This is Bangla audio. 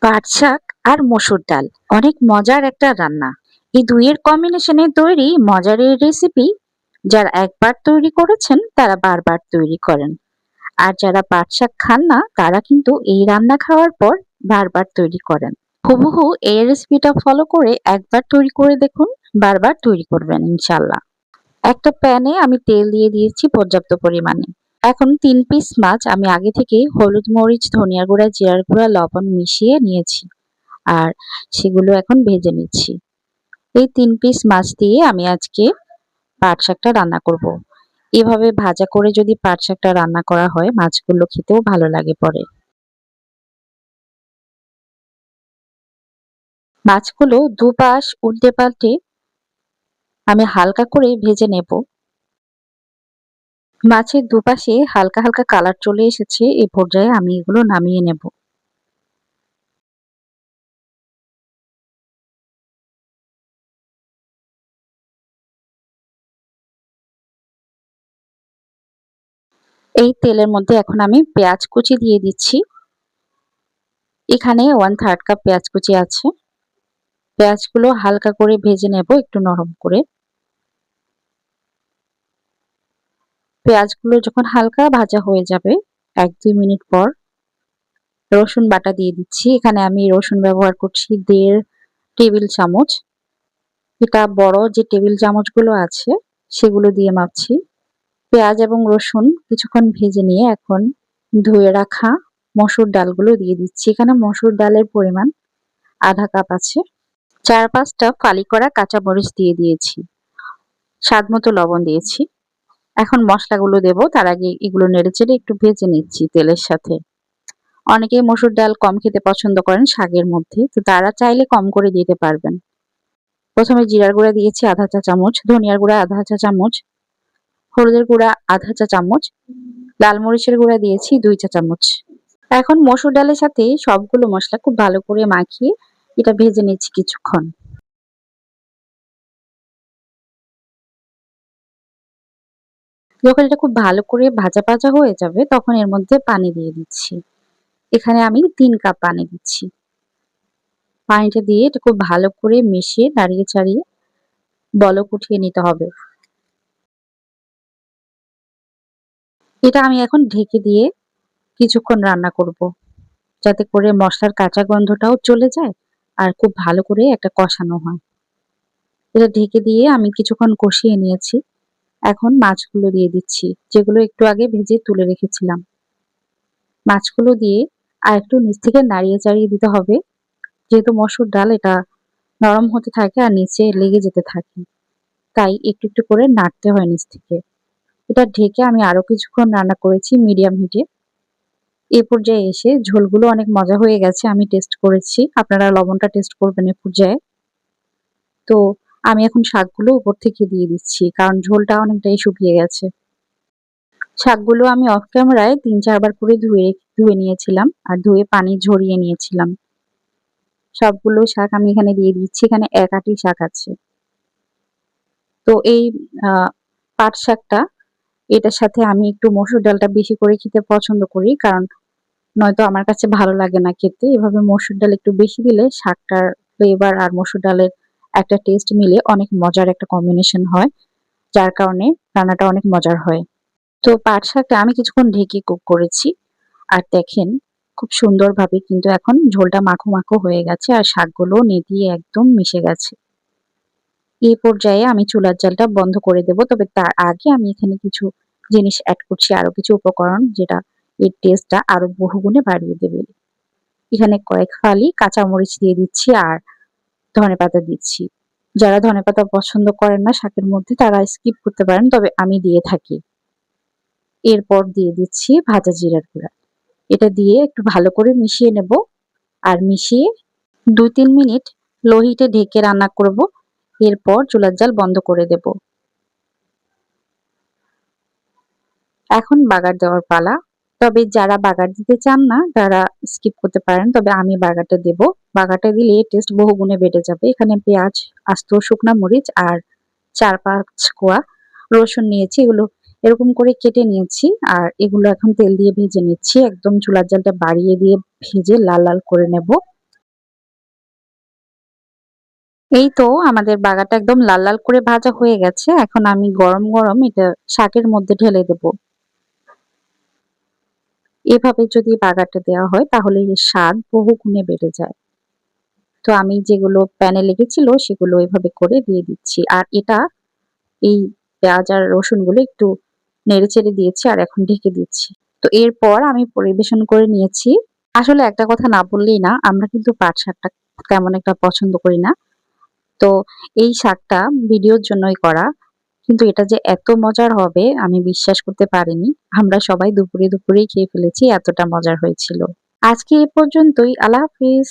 পাট শাক আর মসুর ডাল অনেক মজার একটা রান্না। এই দুইয়ের কম্বিনেশনে তৈরি মজার এই রেসিপি যারা একবার তৈরি করেছেন তারা বারবার তৈরি করেন। আর যারা পাট শাক খান না তারা কিন্তু এই রান্না খাওয়ার পর বারবার তৈরি করেন। হুবহু এই রেসিপিটা ফলো করে একবার তৈরি করে দেখুন, বারবার তৈরি করবেন ইনশাল্লাহ। একটা প্যানে আমি তেল দিয়ে দিয়েছি পর্যাপ্ত পরিমাণে। এখন ৩ পিস মাছ আমি আগে থেকেই হলুদ, মরিচ, ধনিয়া গুঁড়া, জিরার গুঁড়া, লবণ মিশিয়ে নিয়েছি। আর সেগুলো এখন ভেজে নিচ্ছি। এই ৩ পিস মাছ দিয়ে আমি আজকে পাট শাকটা রান্না করব। এভাবে ভাজা করে যদি পাট শাকটা রান্না করা হয় মাছগুলো খেতেও ভালো লাগে পরে। মাছগুলো দুপাশ উল্টে পাল্টে আমি হালকা করে ভেজে নেব। মাছের দুপাশে হালকা হালকা কালার চলে এসেছে, এই পর্যায়ে আমি এগুলো নামিয়ে নেব। এই তেলের মধ্যে এখন আমি পেঁয়াজ কুচি দিয়ে দিচ্ছি। এখানে 1/3 কাপ পেঁয়াজ কুচি আছে। পেঁয়াজগুলো হালকা করে ভেজে নেব একটু নরম করে। পেঁয়াজগুলো যখন হালকা ভাজা হয়ে যাবে ১-২ মিনিট পর রসুন বাটা দিয়ে দিচ্ছি। এখানে আমি রসুন ব্যবহার করছি ১.৫ টেবিল চামচ। এটা বড় যে টেবিল চামচগুলো আছে সেগুলো দিয়ে মাপছি। পেঁয়াজ এবং রসুন কিছুক্ষণ ভেজে নিয়ে এখন ধুয়ে রাখা মসুর ডালগুলো দিয়ে দিচ্ছি। এখানে মসুর ডালের পরিমাণ ১/২ কাপ আছে। ৪-৫ টা ফালি করা কাঁচামরিচ দিয়ে দিয়েছি। স্বাদমতো লবণ দিয়েছি। এখন মসলাগুলো দেব। তার আগে এগুলো নেড়েচেড়ে একটু ভেজে নিচ্ছি তেলের সাথে। অনেকেই মসুর ডাল কম খেতে পছন্দ করেন শাকের মধ্যে, তো তারা চাইলে কম করে দিতে পারবেন। প্রথমে জিরার গুঁড়া দিয়েছি ১/২ চা চামচ, ধনিয়ার গুঁড়া ১/২ চা চামচ, হলুদের গুঁড়া ১/২ চা চামচ, লাল মরিচের গুঁড়া দিয়েছি ২ চা চামচ। এখন মসুর ডালের সাথে সবগুলো মসলা খুব ভালো করে মাখিয়ে এটা ভেজে নিচ্ছি কিছুক্ষণ। যখন এটা খুব ভালো করে ভাজা ভাজা হয়ে যাবে তখন এর মধ্যে পানি দিয়ে দিচ্ছি। এখানে আমি ৩ কাপ পানি দিচ্ছি। পানিটা দিয়ে এটা খুব ভালো করে মিশিয়ে নাড়িয়ে চাড়িয়ে বলক উঠিয়ে নিতে হবে। এটা আমি এখন ঢেকে দিয়ে কিছুক্ষণ রান্না করব। যাতে করে মসলার কাঁচা গন্ধটাও চলে যায় আর খুব ভালো করে একটা কষানো হয়। এটা ঢেকে দিয়ে আমি কিছুক্ষণ কষিয়ে নিয়েছি। এখন মাছগুলো দিয়ে দিচ্ছি, যেগুলো একটু আগে ভেজে তুলে রেখেছিলাম। মাছগুলো দিয়ে আরেকটু নিচ থেকে নাড়িয়ে চাড়িয়ে দিতে হবে। যেহেতু মসুর ডাল এটা নরম হতে থাকে আর নিচে লেগে যেতে থাকে। তাই একটু একটু করে নাড়তে হয় নিচ থেকে। এটা ঢেকে আমি আরো কিছুক্ষণ রান্না করেছি মিডিয়াম হিটে। এ পর্যায়ে এসে ঝোলগুলো অনেক মজা হয়ে গেছে। আমি টেস্ট করেছি। আপনারা লবণটা টেস্ট করবেন এ পর্যায়ে। তো আমি এখন শাকগুলো উপর থেকে দিয়ে দিচ্ছি। কারণ ঝোলটা অনেকটাই শুকিয়ে গেছে। শাকগুলো আমি অফ ক্যামেরায় ৩-৪ বার করে ধুয়ে নিয়েছিলাম। আর ধুয়ে পানি ঝরিয়ে নিয়েছিলাম। সবগুলো শাক আমি এখানে দিয়ে দিচ্ছি। এখানে ১ আঁটি শাক আছে। তো এই আ পাট শাকটা এটার সাথে আমি একটু মসুর ডালটা বেশি করে খেতে পছন্দ করি। কারণ নয়তো আমার কাছে ভালো লাগে না খেতে। এভাবে মসুর ডাল একটু বেশি দিলে শাকটার ফ্লেভার আর মসুর ডালের একটা টেস্ট মিলে অনেক মজার একটা কম্বিনেশন হয়। যার কারণে রান্নাটা অনেক মজার হয়। তো পাট শাকটা আমি কিছুক্ষণ ঢেকে কুক করেছি। আর দেখেন খুব সুন্দরভাবে কিন্তু এখন ঝোলটা মাখো, মাখো হয়ে গেছে আর শাকগুলো নেতিয়ে একদম মিশে গেছে। এই পর্যায়ে আমি চুলার জালটা বন্ধ করে দেব। তবে তার আগে আমি এখানে কিছু জিনিস এড করছি, আরো কিছু উপকরণ যেটা এর টেস্টটা আরো বহুগুণে বাড়িয়ে দেবে। এখানে কয়েক ফালি কাঁচামরিচ দিয়ে দিচ্ছি আর ধনেপাতা দিচ্ছি। যারা ধনেপাতা পছন্দ করেন না শাকের মধ্যে তারা স্কিপ করতে পারেন, তবে আমি দিয়ে থাকি। এরপর দিয়ে দিচ্ছি ভাজা জিরার গুঁড়া। এটা দিয়ে একটু ভালো করে মিশিয়ে নেব। আর মিশিয়ে ২-৩ মিনিট লো হিটে ঢেকে রান্না করব। এরপর চুলার জাল বন্ধ করে দেব। এখন বাগার দেওয়ার পালা। তবে যারা বাগার দিতে চান না তারা স্কিপ করতে পারেন। তবে আমি বাগারটা দেব। বাগারটা দিলে টেস্ট বহুগুণে বেড়ে যাবে। এখানে পেঁয়াজ, আস্ত শুকনা মরিচ আর ৪-৫ কোয়া রসুন নিয়েছি। এগুলো এরকম করে কেটে নিয়েছি। আর এগুলো এখন তেল দিয়ে ভেজে নিচ্ছি। একদম চুলার জালটা বাড়িয়ে দিয়ে ভেজে লাল লাল করে নেব। এই তো আমাদের বাগারটা একদম লাল লাল করে ভাজা হয়ে গেছে। এখন আমি গরম গরম এটা শাকের মধ্যে ঢেলে দেব। এভাবে যদি বাগারটা দেওয়া হয় তাহলে এর স্বাদ বহুগুণে বেড়ে যায়। তো আমি যেগুলো প্যানে লেগেছিল সেগুলো এভাবে করে দিয়ে দিচ্ছি। আর এটা এই পেঁয়াজ আর রসুনগুলো একটু নেড়েচেড়ে দিয়েছি আর এখন ঢেকে দিচ্ছি। তো এরপর আমি পরিবেশন করে নিয়েছি। আসলে একটা কথা না বললেই না, আমরা কিন্তু পাট শাকটা তেমন একটা পছন্দ করি না। তো এই শাকটা ভিডিওর জন্যই করা। কিন্তু এটা যে এত মজার হবে আমি বিশ্বাস করতে পারিনি। আমরা সবাই দুপুরেই খেয়ে ফেলেছি, এতটা মজার হয়েছিল। আজকে এ পর্যন্তই। আল্লাহ হাফিজ।